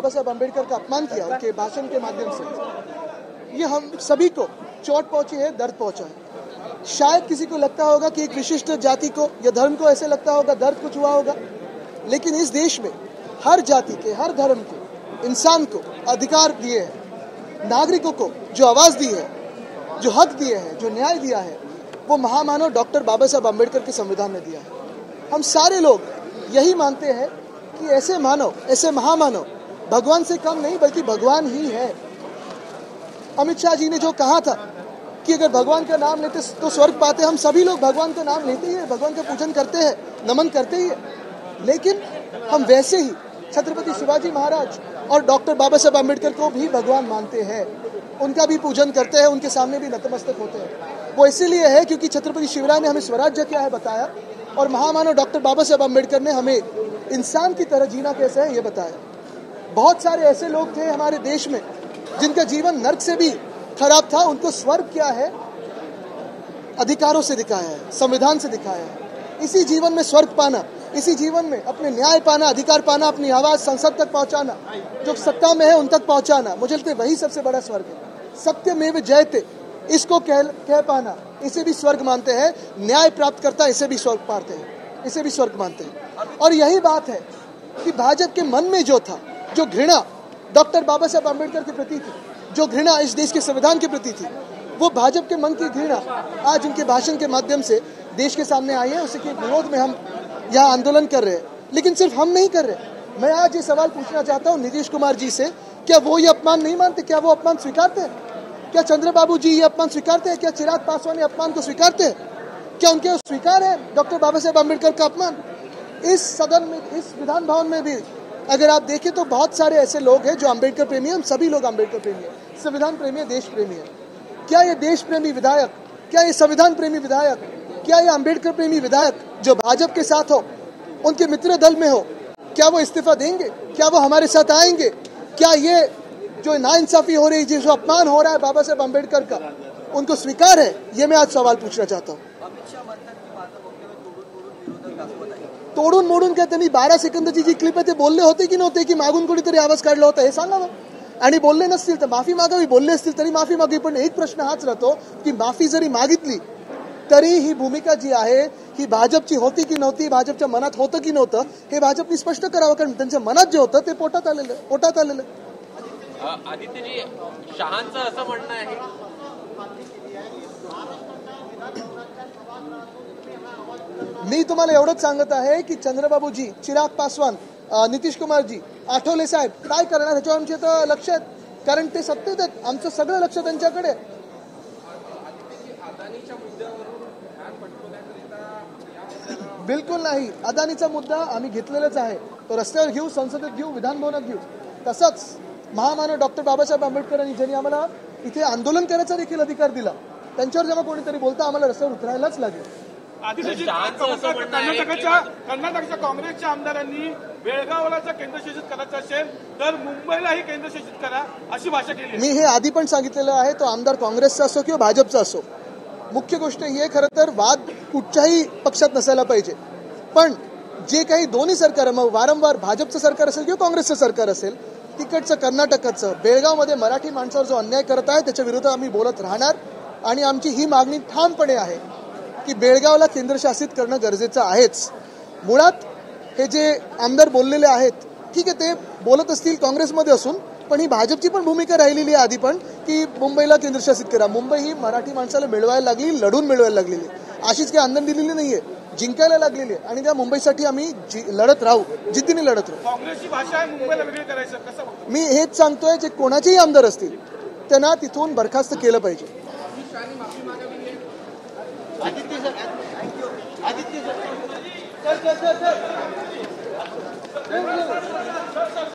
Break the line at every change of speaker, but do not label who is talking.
बाबा साहब अम्बेडकर का अपमान किया उनके भाषण के माध्यम से, ये हम सभी को चोट पहुंची है, दर्द पहुंचा है। शायद किसी को लगता होगा कि एक विशिष्ट जाति को या धर्म को ऐसे लगता होगा, दर्द कुछ हुआ होगा, लेकिन इस देश में हर जाति के, हर धर्म के इंसान को अधिकार दिए हैं, नागरिकों को जो आवाज दी है, जो हक दिए हैं, जो न्याय दिया है, वो महामानव डॉक्टर बाबा साहब अम्बेडकर के संविधान ने दिया है। हम सारे लोग यही मानते हैं कि ऐसे मानव, ऐसे महामानव भगवान से कम नहीं बल्कि भगवान ही है। अमित शाह जी ने जो कहा था कि अगर भगवान का नाम लेते तो स्वर्ग पाते, हम सभी लोग भगवान का नाम लेते ही है, भगवान का पूजन करते हैं, नमन करते ही है, लेकिन हम वैसे ही छत्रपति शिवाजी महाराज और डॉक्टर बाबा साहब अम्बेडकर को भी भगवान मानते हैं, उनका भी पूजन करते हैं, उनके सामने भी नतमस्तक होते हैं। वो इसीलिए है क्योंकि छत्रपति शिवराय ने हमें स्वराज्य क्या है बताया और महामानव डॉक्टर बाबा साहब अम्बेडकर ने हमें इंसान की तरह जीना कैसे है ये बताया। बहुत सारे ऐसे लोग थे हमारे देश में जिनका जीवन नर्क से भी खराब था, उनको स्वर्ग क्या है अधिकारों से दिखाया है, संविधान से दिखाया है। इसी जीवन में स्वर्ग पाना, इसी जीवन में अपने न्याय पाना, अधिकार पाना, अपनी आवाज संसद तक पहुंचाना, जो सत्ता में है उन तक पहुंचाना, मुझे लगता है वही सबसे बड़ा स्वर्ग है। सत्यमेव जयते इसको कह पाना, इसे भी स्वर्ग मानते हैं। न्याय प्राप्त करता इसे भी स्वर्ग पाते हैं, इसे भी स्वर्ग मानते हैं। और यही बात है कि भाजपा के मन में जो था, जो घृणा डॉक्टर बाबा साहब अम्बेडकर के प्रति थी, जो घृणा इस देश के संविधान के प्रति थी, वो भाजपा के मन की घृणा आज उनके भाषण के माध्यम से देश के सामने आई है। उसी के विरोध में हम यहाँ आंदोलन कर रहे हैं, लेकिन सिर्फ हम नहीं कर रहे। मैं आज ये सवाल पूछना चाहता हूँ नीतीश कुमार जी से, क्या वो ये अपमान नहीं मानते? क्या वो अपमान स्वीकारते हैं? क्या चंद्रबाबू जी ये अपमान स्वीकारते हैं? क्या चिराग पासवान ये अपमान को स्वीकारते हैं? क्या उनके स्वीकार है डॉक्टर बाबा साहब अम्बेडकर का अपमान? इस सदन में, इस विधान भवन में भी अगर आप देखें तो बहुत सारे ऐसे लोग हैं जो अम्बेडकर प्रेमी हैं। हम सभी लोग अम्बेडकर प्रेमी हैं, संविधान प्रेमी है, देश प्रेमी है। क्या ये देश प्रेमी विधायक, क्या ये संविधान प्रेमी विधायक, क्या ये अम्बेडकर प्रेमी विधायक जो भाजपा के साथ हो, उनके मित्र दल में हो, क्या वो इस्तीफा देंगे? क्या वो हमारे साथ आएंगे? क्या ये जो नाइंसाफी हो रही है, जो अपमान हो रहा है बाबा साहब अम्बेडकर का, उनको स्वीकार है? ये मैं आज सवाल पूछना चाहता हूँ। तोडून मोडून काय त्यांनी 12 सेकंदाची जी क्लिप आहे ते बोलले होते की नव्हते की मागून कोणीतरी आवाज काढला होता हे सांगावं, आणि बोलले नसतील तर माफी मागावी, बोलले असतील तरी माफी मागावी। पण एक प्रश्न हाच राहतो की माफी जरी मागितली तरी ही भूमिका जी आहे ही भाजपची होती की नव्हती, भाजपच्या मनात होतं की नव्हतं हे भाजपने स्पष्ट करावं, कारण त्यांच्या मनात जे होतं ते पोटात आलेलं।
आदित्यजी, शहांचं असं म्हणणं आहे,
मी तुम्हाला एवढंच सांगत आहे की चंद्रबाबूजी, चिराग पासवान, नितीश कुमारजी, आठवले साहेब काय करणार ह्याच्यावर आमचे तर लक्ष आहेत, कारण ते सत्तेत आहेत, आमचं सगळं लक्ष त्यांच्याकडे। बिलकुल नाही, अदानीचा मुद्दा आम्ही घेतलेलाच आहे, तो रस्त्यावर घेऊ, संसदेत घेऊ, विधान भवनात घेऊ। तसंच महामानव डॉक्टर बाबासाहेब आंबेडकरांनी ज्यांनी आम्हाला इथे आंदोलन करायचा देखील अधिकार दिला, त्यांच्यावर जेव्हा कोणीतरी बोलता आम्हाला रस्त्यावर उतरायलाच लागेल।
कर्नाटकच्या काँग्रेसच्या आमदारांनी बेळगावला जर केंद्रशासित करायचं असेल तर मुंबईलाही केंद्रशासित करा अशी भाषा केली।
मी हे आधी पण सांगितलेलं आहे, तो आमदार काँग्रेसचा असो किंवा भाजपचा असो, मुख्य गोष्ट ही आहे खरं तर वाद कुठच्याही पक्षात नसायला पाहिजे, पण जे काही दोन्ही सरकार, मग वारंवार भाजपचं सरकार असेल किंवा काँग्रेसचं सरकार असेल, तिकडचं कर्नाटकाचं बेळगावमध्ये मराठी माणसावर जो अन्याय करत आहे त्याच्या विरोधात आम्ही बोलत राहणार। आणि आमची ही मागणी ठामपणे आहे की बेळगावला केंद्रशासित करणं गरजेचं आहेच। मुळात हे जे आमदार बोललेले आहेत, ठीक आहे, ते बोलत असतील काँग्रेसमध्ये असून, पण ही भाजपची पण भूमिका राहिलेली आहे आधी पण की मुंबईला केंद्रशासित करा। मुंबई ही मराठी माणसाला मिळवायला लागली, लढून मिळवायला लागलेली, अशीच काही आंदोलन दिलेली नाहीये, जिंकायला लागलेली आहे, आणि त्या मुंबईसाठी आम्ही लढत राहू, जिद्दीने लढत राहू।
काँग्रेसची भाषा आहे मुंबईला वेगळी करायचं, कसं?
मी हेच सांगतोय, जे कोणाचेही आमदार असतील त्यांना तिथून बरखास्त केलं पाहिजे। Aditya sir, Aditya sir,